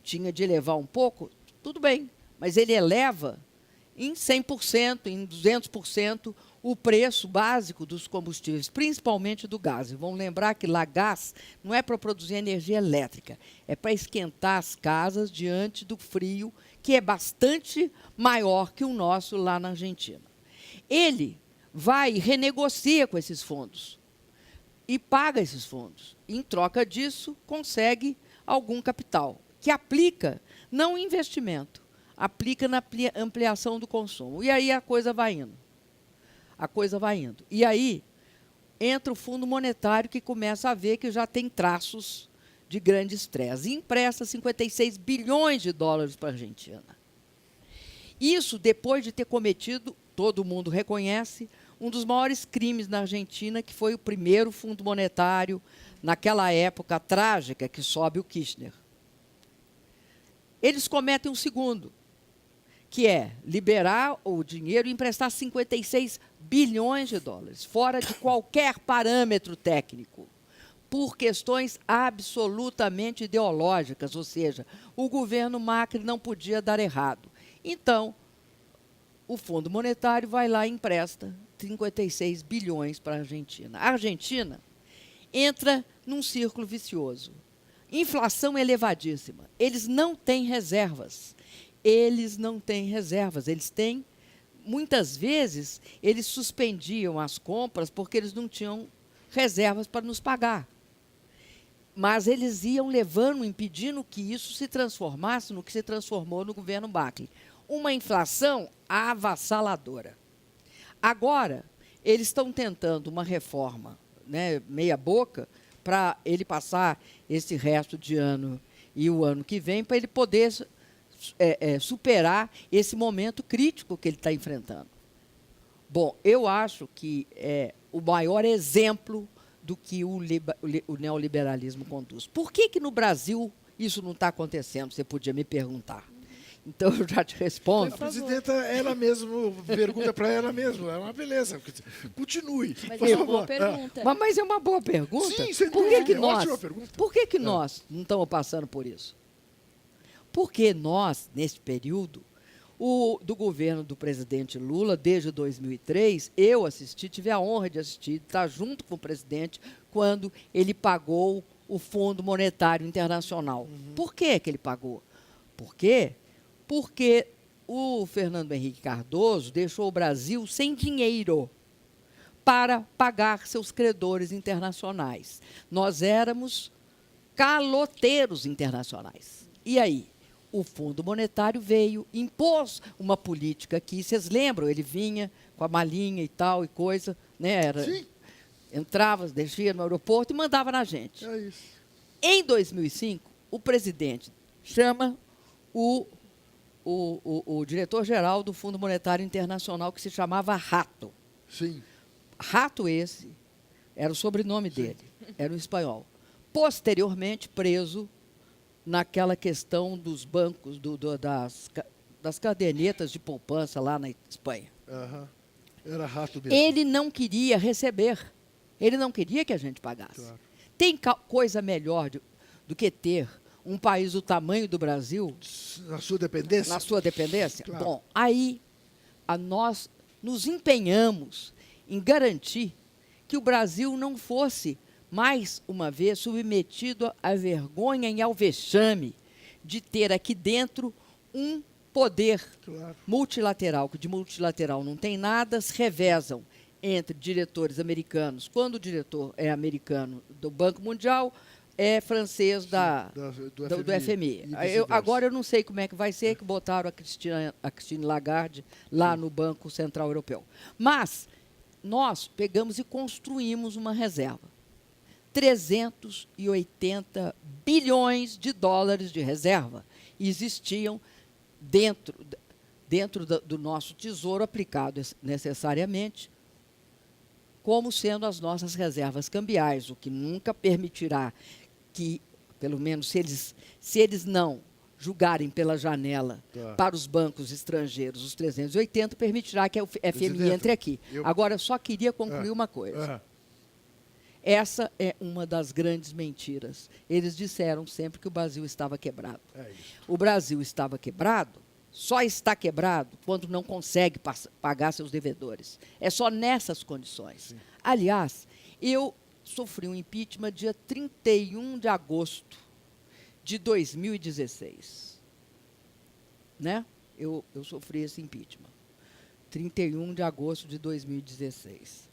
tinha de elevar um pouco, tudo bem, mas ele eleva em 100%, em 200%, o preço básico dos combustíveis, principalmente do gás. E vamos lembrar que lá gás não é para produzir energia elétrica, é para esquentar as casas diante do frio, que é bastante maior que o nosso lá na Argentina. Ele vai e renegocia com esses fundos e paga esses fundos. E, em troca disso, consegue algum capital, que aplica não em investimento, aplica na ampliação do consumo. E aí a coisa vai indo. E aí entra o Fundo Monetário, que começa a ver que já tem traços de grande estresse. E empresta 56 bilhões de dólares para a Argentina. Isso depois de ter cometido, todo mundo reconhece, um dos maiores crimes na Argentina, que foi o primeiro Fundo Monetário, naquela época trágica, que sobe o Kirchner. Eles cometem um segundo, que é liberar o dinheiro e emprestar 56 bilhões de dólares, fora de qualquer parâmetro técnico, por questões absolutamente ideológicas, ou seja, o governo Macri não podia dar errado. Então, o Fundo Monetário vai lá e empresta 56 bilhões para a Argentina. A Argentina entra num círculo vicioso. Inflação elevadíssima. Eles não têm reservas. Eles têm, muitas vezes, eles suspendiam as compras porque eles não tinham reservas para nos pagar. Mas eles iam levando, impedindo que isso se transformasse no que se transformou no governo Macri. Uma inflação avassaladora. Agora, eles estão tentando uma reforma, né, meia boca, para ele passar esse resto de ano e o ano que vem, para ele poder superar esse momento crítico que ele está enfrentando. Bom, eu acho que é o maior exemplo do que o neoliberalismo conduz. Por que no Brasil isso não está acontecendo? Você podia me perguntar. Então, eu já te respondo. A presidenta, ela mesma, pergunta para ela mesma. É uma beleza. Continue. Mas é uma boa pergunta. Mas é uma boa pergunta. Sim, sem por dúvida. que nós, ótima pergunta. Por que nós não estamos passando por isso? Porque nós, nesse período, do governo do presidente Lula, desde 2003, eu tive a honra de assistir, estar junto com o presidente, quando ele pagou o Fundo Monetário Internacional. Por que ele pagou? Por quê? Porque o Fernando Henrique Cardoso deixou o Brasil sem dinheiro para pagar seus credores internacionais. Nós éramos caloteiros internacionais. E aí? O Fundo Monetário veio, impôs uma política que, vocês lembram, ele vinha com a malinha e tal, e coisa, né? Sim. Entrava, descia no aeroporto e mandava na gente. É isso. Em 2005, o presidente chama o diretor-geral do Fundo Monetário Internacional, que se chamava Rato. Sim. Rato esse era o sobrenome dele, era um espanhol. Posteriormente, preso naquela questão dos bancos, das cadernetas de poupança lá na Espanha. Aham. Era rato mesmo. Ele não queria receber. Ele não queria que a gente pagasse. Claro. Tem coisa melhor do que ter um país do tamanho do Brasil Na sua dependência? na sua dependência? Claro. Bom, aí nós nos empenhamos em garantir que o Brasil não fosse, mais uma vez, submetido à vergonha e ao vexame de ter aqui dentro um poder Claro. multilateral, que de multilateral não tem nada, se revezam entre diretores americanos. Quando o diretor é americano do Banco Mundial, é francês do FMI. Agora eu não sei como é que vai ser, que botaram a Christine Lagarde lá no Banco Central Europeu. Mas nós pegamos e construímos uma reserva. 380 bilhões de dólares de reserva existiam dentro do nosso tesouro, aplicado necessariamente como sendo as nossas reservas cambiais, o que nunca permitirá que, pelo menos se eles não julgarem pela janela para os bancos estrangeiros os 380, permitirá que a FMI entre aqui. Agora, eu só queria concluir uma coisa. Essa é uma das grandes mentiras. Eles disseram sempre que o Brasil estava quebrado. O Brasil estava quebrado, só está quebrado quando não consegue pagar seus devedores. É só nessas condições. Sim. Aliás, eu sofri um impeachment dia 31 de agosto de 2016. Né? Eu sofri esse impeachment. 31 de agosto de 2016.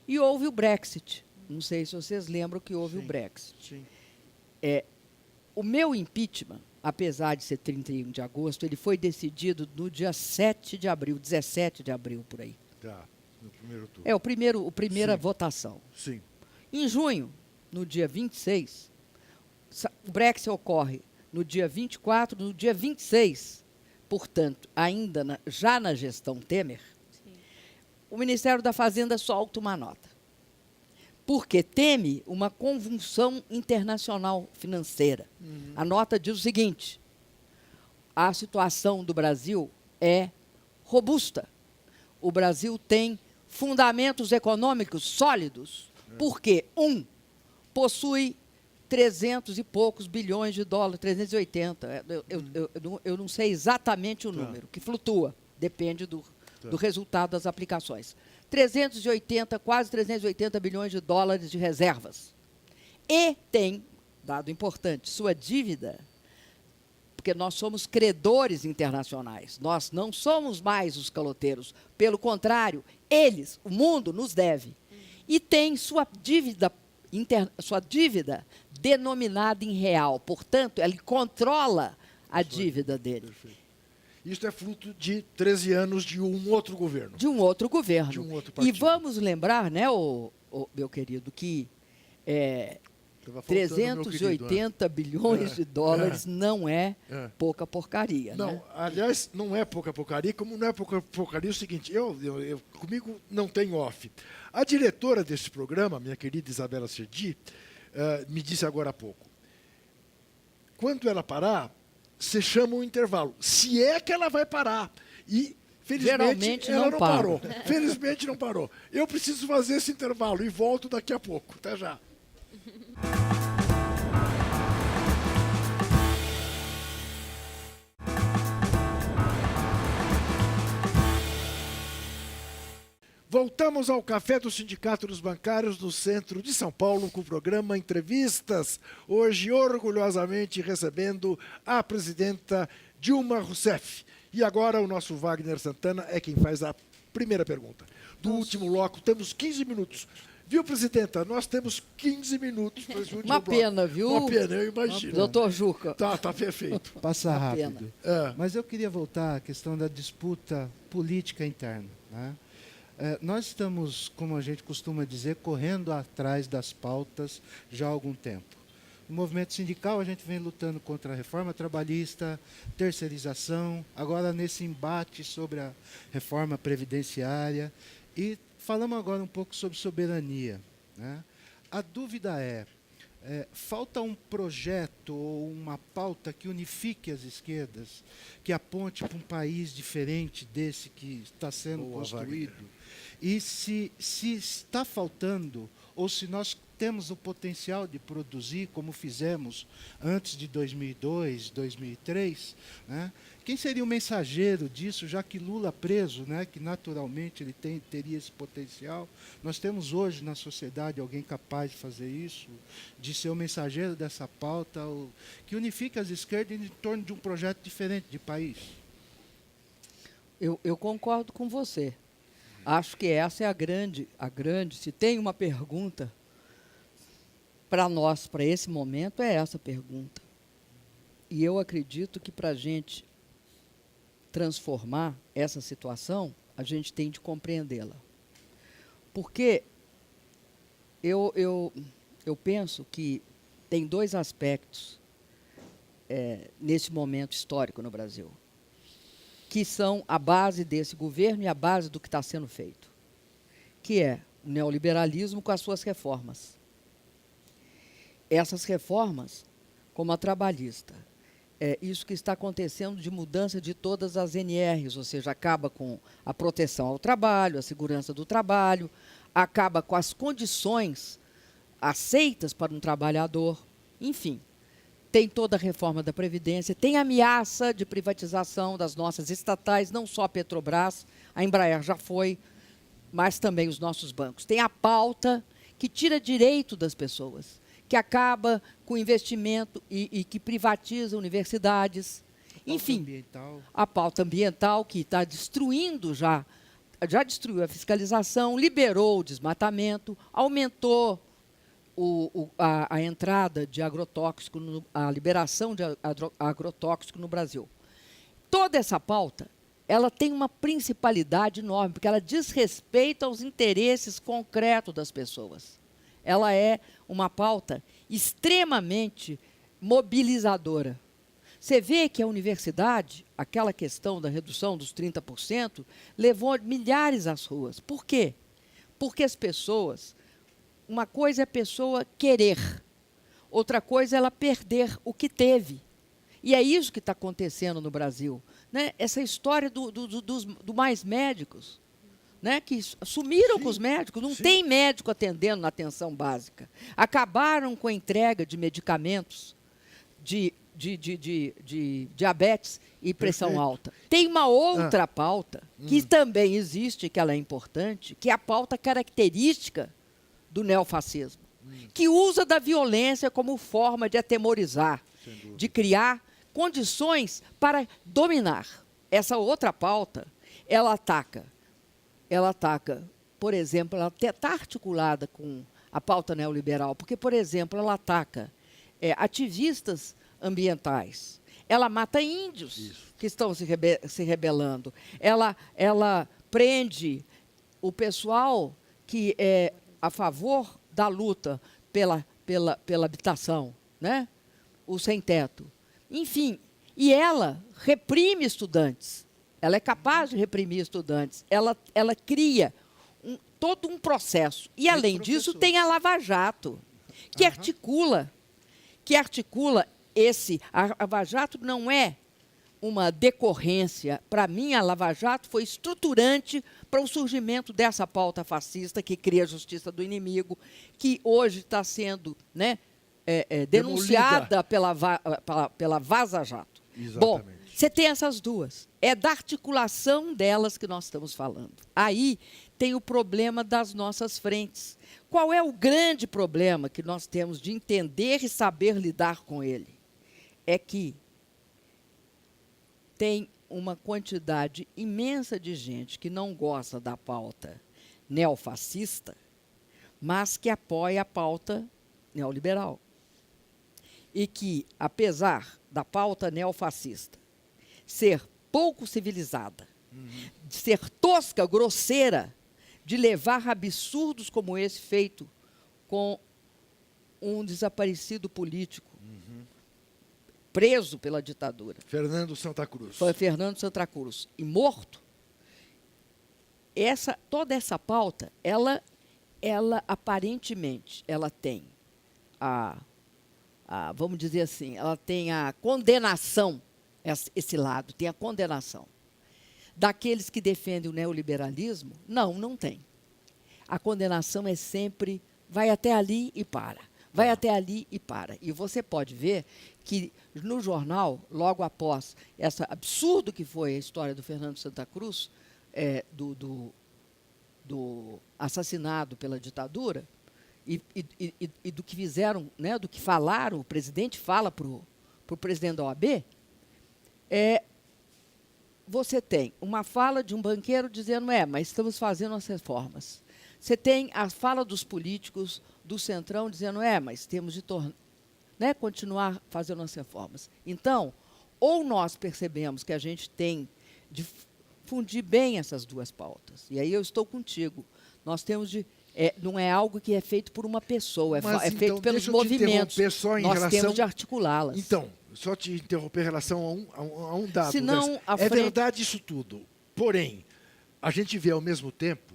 E houve o Brexit. Não sei se vocês lembram que houve o Brexit. Sim. O meu impeachment, apesar de ser 31 de agosto, ele foi decidido no dia 7 de abril, 17 de abril, por aí. Tá, no primeiro turno. A primeira votação. Sim. Em junho, no dia 26, o Brexit ocorre no dia 24, no dia 26, portanto, ainda já na gestão Temer, o Ministério da Fazenda solta uma nota. Porque teme uma convulsão internacional financeira. A nota diz o seguinte: a situação do Brasil é robusta. O Brasil tem fundamentos econômicos sólidos, porque, possui 300 e poucos bilhões de dólares, 380. Eu não sei exatamente o número, que flutua, depende do resultado das aplicações. 380, quase 380 bilhões de dólares de reservas. E tem, dado importante, sua dívida, porque nós somos credores internacionais, nós não somos mais os caloteiros. Pelo contrário, eles, o mundo, nos deve. E tem sua dívida denominada em real. Portanto, ele controla a dívida dele. Perfeito. Isso é fruto de 13 anos de um outro governo. De um outro governo. De um outro E partido. vamos lembrar, né, meu querido, que 380 bilhões de dólares não é pouca porcaria. Não, né? aliás, não é pouca porcaria, como não é pouca porcaria o seguinte, comigo não tem off. A diretora desse programa, minha querida Isabela Serdi, me disse agora há pouco, quando ela parar, você chama um intervalo. Se é que ela vai parar. E, felizmente, ela não parou. Felizmente não parou. Eu preciso fazer esse intervalo e volto daqui a pouco. Até já. Voltamos ao Café do Sindicato dos Bancários do Centro de São Paulo com o programa Entrevistas. Hoje, orgulhosamente, recebendo a presidenta Dilma Rousseff. E agora o nosso Wagner Santana é quem faz a primeira pergunta. Do último bloco, temos 15 minutos. Viu, presidenta? Nós temos 15 minutos para esse último bloco. Uma pena, viu? Uma pena, eu imagino. Doutor Juca. Tá perfeito. Passa rápido. Mas eu queria voltar à questão da disputa política interna, né? Nós estamos, como a gente costuma dizer, correndo atrás das pautas já há algum tempo. No movimento sindical, a gente vem lutando contra a reforma trabalhista, terceirização, agora nesse embate sobre a reforma previdenciária. E falamos agora um pouco sobre soberania, né? A dúvida é, falta um projeto ou uma pauta que unifique as esquerdas, que aponte para um país diferente desse que está sendo construído. E se está faltando, ou se nós temos o potencial de produzir, como fizemos antes de 2002, 2003, né? Quem seria o mensageiro disso, já que Lula preso, né, que naturalmente ele teria esse potencial? Nós temos hoje na sociedade alguém capaz de fazer isso, de ser o mensageiro dessa pauta, que unifique as esquerdas em torno de um projeto diferente de país? Eu concordo com você. Acho que essa é a grande. Se tem uma pergunta para nós, para esse momento, é essa pergunta. E eu acredito que para a gente transformar essa situação, a gente tem de compreendê-la. Porque eu penso que tem dois aspectos nesse momento histórico no Brasil, que são a base desse governo e a base do que está sendo feito, que é o neoliberalismo com as suas reformas. Essas reformas, como a trabalhista, isso que está acontecendo de mudança de todas as NRs, ou seja, acaba com a proteção ao trabalho, a segurança do trabalho, acaba com as condições aceitas para um trabalhador, enfim. Tem toda a reforma da Previdência, tem ameaça de privatização das nossas estatais, não só a Petrobras, a Embraer já foi, mas também os nossos bancos. Tem a pauta que tira direito das pessoas, que acaba com investimento e que privatiza universidades. Enfim, a pauta ambiental que está destruindo já destruiu a fiscalização, liberou o desmatamento, aumentou a entrada de agrotóxico, a liberação de agrotóxico no Brasil. Toda essa pauta, ela tem uma principalidade enorme, porque ela diz respeito aos interesses concretos das pessoas. Ela é uma pauta extremamente mobilizadora. Você vê que a universidade, aquela questão da redução dos 30%, levou milhares às ruas. Por quê? Porque as pessoas... Uma coisa é a pessoa querer, outra coisa é ela perder o que teve. E é isso que está acontecendo no Brasil. Né? Essa história do mais médicos, né? Que sumiram com os médicos, não tem médico atendendo na atenção básica. Acabaram com a entrega de medicamentos de diabetes e pressão alta. Tem uma outra pauta que também existe, que ela é importante, que é a pauta característica do neofascismo, que usa da violência como forma de atemorizar, de criar condições para dominar. Essa outra pauta, ela ataca, por exemplo, ela está articulada com a pauta neoliberal, porque, por exemplo, ela ataca ativistas ambientais, ela mata índios que estão se rebelando, ela prende o pessoal que é a favor da luta pela habitação, né? O sem-teto. Enfim, e ela reprime estudantes. Ela é capaz de reprimir estudantes. Ela cria todo um processo. E, além disso, tem a Lava Jato, que articula esse... A Lava Jato não é uma decorrência. Para mim, a Lava Jato foi estruturante para o surgimento dessa pauta fascista que cria a justiça do inimigo, que hoje está sendo, né, denunciada pela Vaza Jato. Exatamente. Bom, você tem essas duas. É da articulação delas que nós estamos falando. Aí tem o problema das nossas frentes. Qual é o grande problema que nós temos de entender e saber lidar com ele? É que tem uma quantidade imensa de gente que não gosta da pauta neofascista, mas que apoia a pauta neoliberal. E que, apesar da pauta neofascista ser pouco civilizada, de ser tosca, grosseira, de levar absurdos como esse feito com um desaparecido político, preso pela ditadura. Fernando Santa Cruz. Foi Fernando Santa Cruz. E morto. Toda essa pauta, ela aparentemente, ela tem vamos dizer assim, ela tem a condenação, esse lado, tem a condenação. Daqueles que defendem o neoliberalismo, não tem. A condenação é sempre, vai até ali e para. Vai até ali e para. E você pode ver que no jornal, logo após esse absurdo que foi a história do Fernando Santa Cruz, do assassinado pela ditadura, e do que fizeram, né, do que falaram, o presidente fala para o presidente da OAB, você tem uma fala de um banqueiro dizendo, mas estamos fazendo as reformas. Você tem a fala dos políticos do Centrão dizendo, mas temos de continuar fazendo as reformas. Então, ou nós percebemos que a gente tem de fundir bem essas duas pautas, e aí eu estou contigo, nós temos de... não é algo que é feito por uma pessoa, é feito pelos movimentos. Nós temos de articulá-las. Então, só te interromper em relação a um dado. Senão, é verdade isso tudo. Porém, a gente vê ao mesmo tempo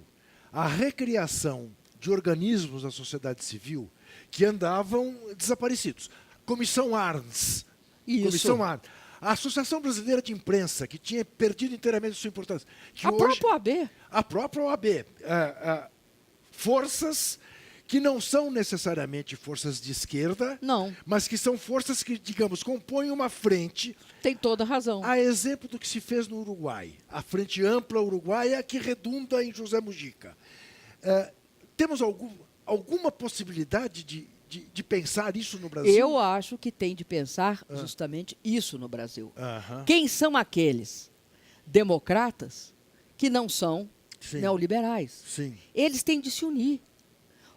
a recriação de organismos da sociedade civil que andavam desaparecidos. Comissão Arns. Isso. Comissão Arns. A Associação Brasileira de Imprensa, que tinha perdido inteiramente sua importância. A própria OAB. Forças que não são necessariamente forças de esquerda, não, mas que são forças que, digamos, compõem uma frente. Tem toda razão. A exemplo do que se fez no Uruguai, a Frente Ampla Uruguaia, que redunda em José Mujica. Temos alguma possibilidade de pensar isso no Brasil? Eu acho que tem de pensar justamente isso no Brasil. Quem são aqueles democratas que não são neoliberais? Sim. Eles têm de se unir.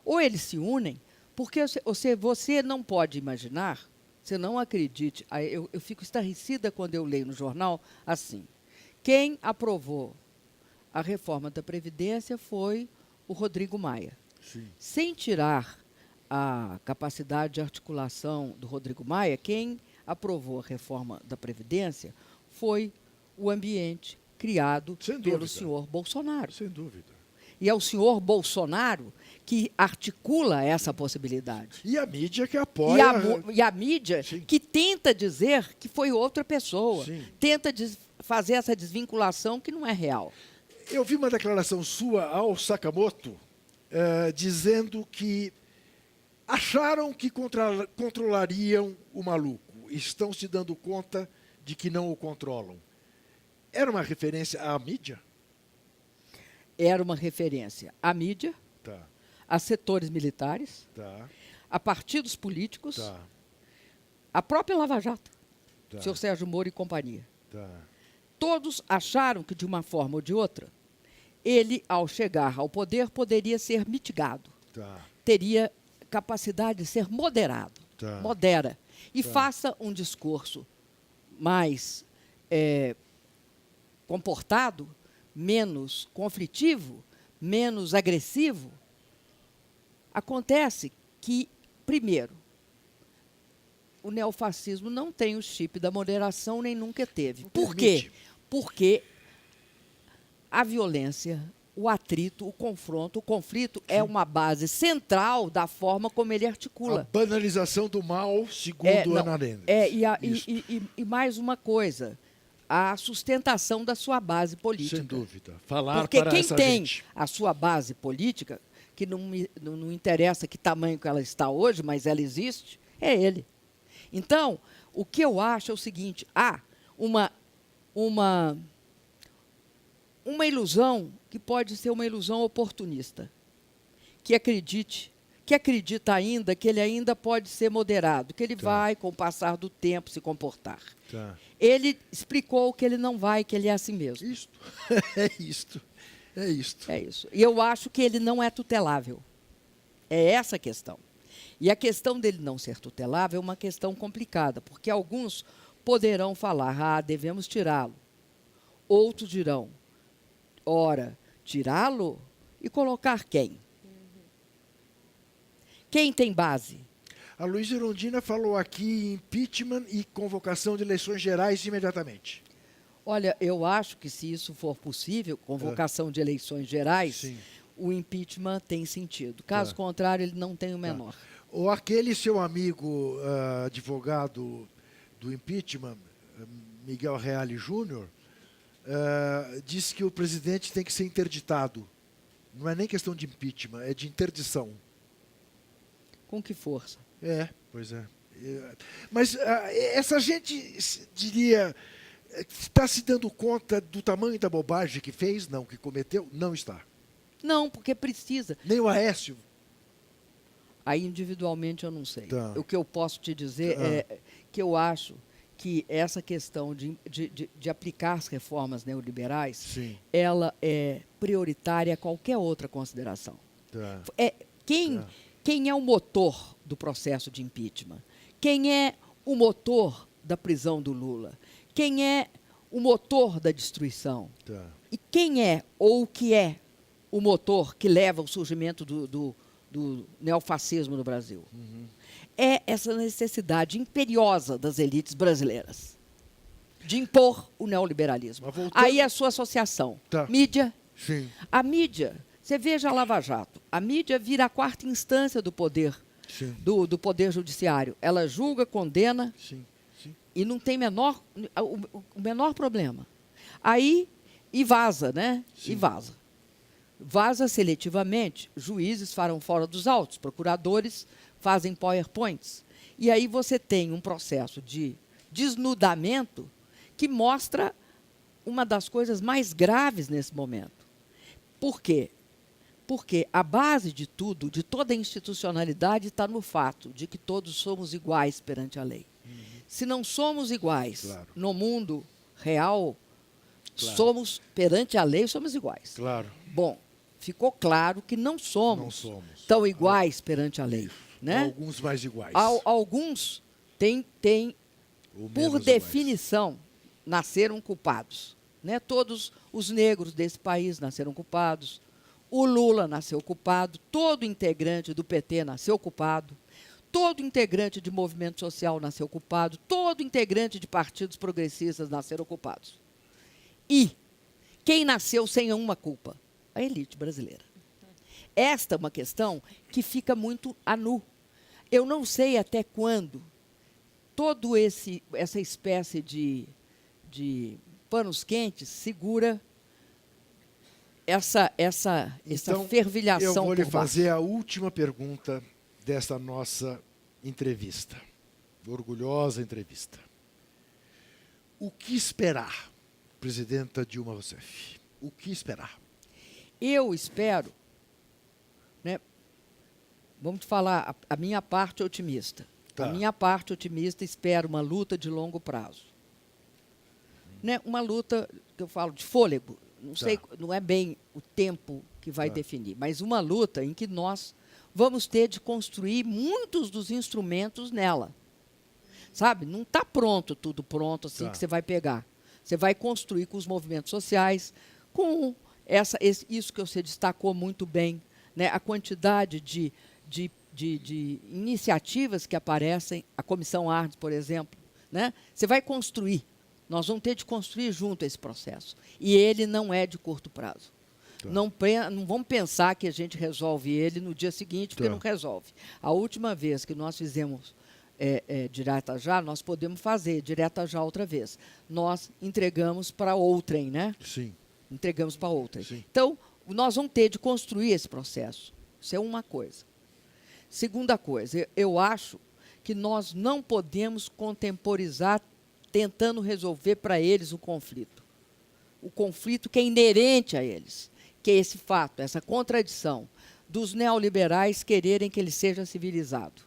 Ou eles se unem, porque você não pode imaginar, você não acredite, eu fico estarrecida quando eu leio no jornal assim, quem aprovou a reforma da Previdência foi o Rodrigo Maia. Sim. Sem tirar a capacidade de articulação do Rodrigo Maia, quem aprovou a reforma da Previdência foi o ambiente criado pelo senhor Bolsonaro. Sem dúvida. E é o senhor Bolsonaro que articula essa possibilidade. E a mídia que apoia. E a mídia que tenta dizer que foi outra pessoa. Sim. Tenta fazer essa desvinculação que não é real. Eu vi uma declaração sua ao Sakamoto dizendo que acharam que controlariam o maluco. Estão se dando conta de que não o controlam. Era uma referência à mídia? Era uma referência à mídia, a setores militares, a partidos políticos, a própria Lava Jato, o senhor Sérgio Moro e companhia. Todos acharam que, de uma forma ou de outra, ele, ao chegar ao poder, poderia ser mitigado, teria capacidade de ser moderado, modera, e faça um discurso mais comportado, menos conflitivo, menos agressivo. Acontece que, primeiro, o neofascismo não tem o chip da moderação, nem nunca teve. Por quê? Porque a violência, o atrito, o confronto, o conflito é uma base central da forma como ele articula. A banalização do mal, segundo Ana Arendt. E mais uma coisa, a sustentação da sua base política. Sem dúvida. Falar porque para quem essa tem gente. A sua base política, que não interessa que tamanho que ela está hoje, mas ela existe, é ele. Então, o que eu acho é o seguinte, há uma ilusão que pode ser uma ilusão oportunista, que acredita ainda que ele ainda pode ser moderado, que ele vai, com o passar do tempo, se comportar. Ele explicou que ele não vai, que ele é assim mesmo. É isto. E eu acho que ele não é tutelável. É essa a questão. E a questão dele não ser tutelável é uma questão complicada, porque alguns poderão falar, devemos tirá-lo. Outros dirão, ora, tirá-lo e colocar quem? Quem tem base? A Luísa Erundina falou aqui em impeachment e convocação de eleições gerais imediatamente. Olha, eu acho que se isso for possível, convocação de eleições gerais, o impeachment tem sentido. Caso contrário, ele não tem o menor. Ou aquele seu amigo advogado do impeachment, Miguel Reale Júnior, disse que o presidente tem que ser interditado. Não é nem questão de impeachment, é de interdição. Com que força? Pois é. Mas essa gente, diria, está se dando conta do tamanho da bobagem que fez? Não, que cometeu? Não está. Não, porque precisa. Nem o Aécio? Aí, individualmente, eu não sei. Tá. O que eu posso te dizer é que eu acho que essa questão de aplicar as reformas neoliberais, Sim. ela é prioritária a qualquer outra consideração. Tá. Quem é o motor do processo de impeachment? Quem é o motor da prisão do Lula? Quem é o motor da destruição? Tá. E quem é ou o que é o motor que leva ao surgimento do neofascismo no Brasil? Uhum. É essa necessidade imperiosa das elites brasileiras de impor o neoliberalismo. Mas voltando- Aí a sua associação. Tá. Mídia. Sim. A mídia, você veja a Lava Jato, a mídia vira a quarta instância do poder, Sim. do poder judiciário. Ela julga, condena Sim. Sim. e não tem o menor problema. Aí, e vaza, né? Sim. E vaza. Vaza seletivamente, juízes falam fora dos autos, procuradores fazem PowerPoints. E aí você tem um processo de desnudamento que mostra uma das coisas mais graves nesse momento. Por quê? Porque a base de tudo, de toda a institucionalidade, está no fato de que todos somos iguais perante a lei. Se não somos iguais Claro. no mundo real, Claro. somos, perante a lei, somos iguais. Claro. Bom, ficou claro que não somos, Não somos. tão iguais perante a lei. Né? Alguns mais iguais. Alguns têm Ou menos por iguais. definição, nasceram culpados. Né? Todos os negros desse país nasceram culpados. O Lula nasceu culpado. Todo integrante do PT nasceu culpado. Todo integrante de movimento social nasceu culpado. Todo integrante de partidos progressistas nasceram culpados. E quem nasceu sem nenhuma culpa? A elite brasileira. Esta é uma questão que fica muito a nu. Eu não sei até quando todo essa espécie de panos quentes segura essa Então, fervilhação. eu vou lhe por baixo. fazer a última pergunta dessa nossa entrevista. Orgulhosa entrevista. O que esperar, presidenta Dilma Rousseff? O que esperar? Eu espero, né, vamos falar a minha parte otimista. Tá. A minha parte otimista espera uma luta de longo prazo. Né, uma luta, que eu falo, de fôlego. Não sei, não é bem o tempo que vai definir, mas uma luta em que nós vamos ter de construir muitos dos instrumentos nela. Sabe? Não está pronto, tudo pronto, assim, que você vai pegar. Você vai construir com os movimentos sociais, com isso que você destacou muito bem, né? A quantidade de iniciativas que aparecem, a Comissão Ardes, por exemplo. Né? Você vai construir. Nós vamos ter de construir junto esse processo. E ele não é de curto prazo. Tá. Não vamos pensar que a gente resolve ele no dia seguinte, porque não resolve. A última vez que nós fizemos direta já, nós podemos fazer direta já outra vez. Nós entregamos para outrem, né? Sim. Entregamos para outrem. Sim. Então, nós vamos ter de construir esse processo. Isso é uma coisa. Segunda coisa, eu acho que nós não podemos contemporizar tentando resolver para eles o conflito. O conflito que é inerente a eles, que é esse fato, essa contradição dos neoliberais quererem que ele seja civilizado.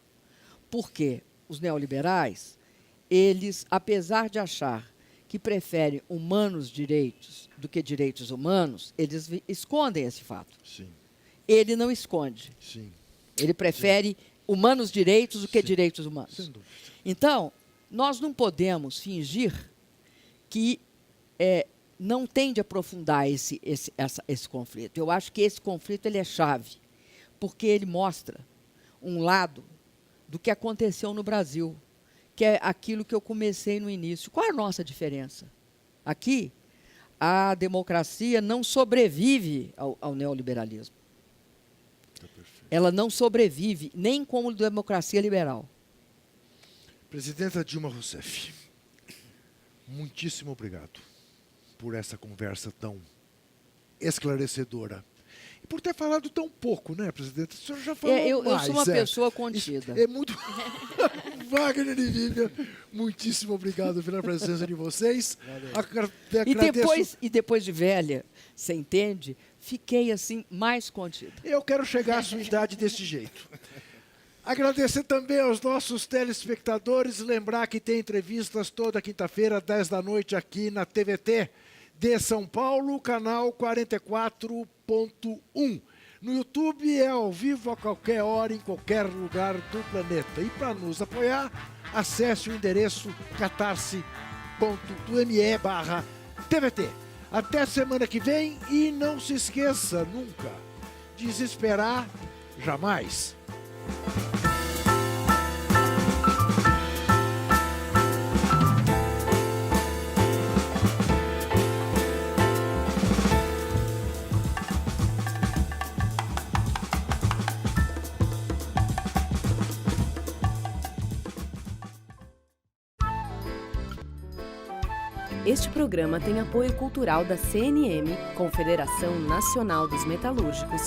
Por quê? Os neoliberais, eles, apesar de achar que preferem humanos direitos do que direitos humanos, eles escondem esse fato. Sim. Ele não esconde. Sim. Ele prefere humanos direitos do que direitos humanos. Sem dúvida. Então, nós não podemos fingir que não tem de aprofundar esse conflito. Eu acho que esse conflito ele é chave, porque ele mostra um lado do que aconteceu no Brasil, que é aquilo que eu comecei no início. Qual é a nossa diferença? Aqui, a democracia não sobrevive ao neoliberalismo. Tá perfeito. ela não sobrevive nem como democracia liberal. Presidenta Dilma Rousseff, muitíssimo obrigado por essa conversa tão esclarecedora. E por ter falado tão pouco, né, presidente? O senhor já falou Eu mais. sou uma pessoa contida. É muito... Wagner e Vivian, muitíssimo obrigado pela presença de vocês. E depois de velha, você entende? Fiquei assim mais contida. Eu quero chegar à sua idade desse jeito. Agradecer também aos nossos telespectadores, lembrar que tem entrevistas toda quinta-feira, 10 da noite, aqui na TVT de São Paulo, canal 44.1. No YouTube é ao vivo a qualquer hora, em qualquer lugar do planeta. E para nos apoiar, acesse o endereço catarse.me/TVT. Até semana que vem e não se esqueça nunca, desesperar jamais. Este programa tem apoio cultural da CNM, Confederação Nacional dos Metalúrgicos,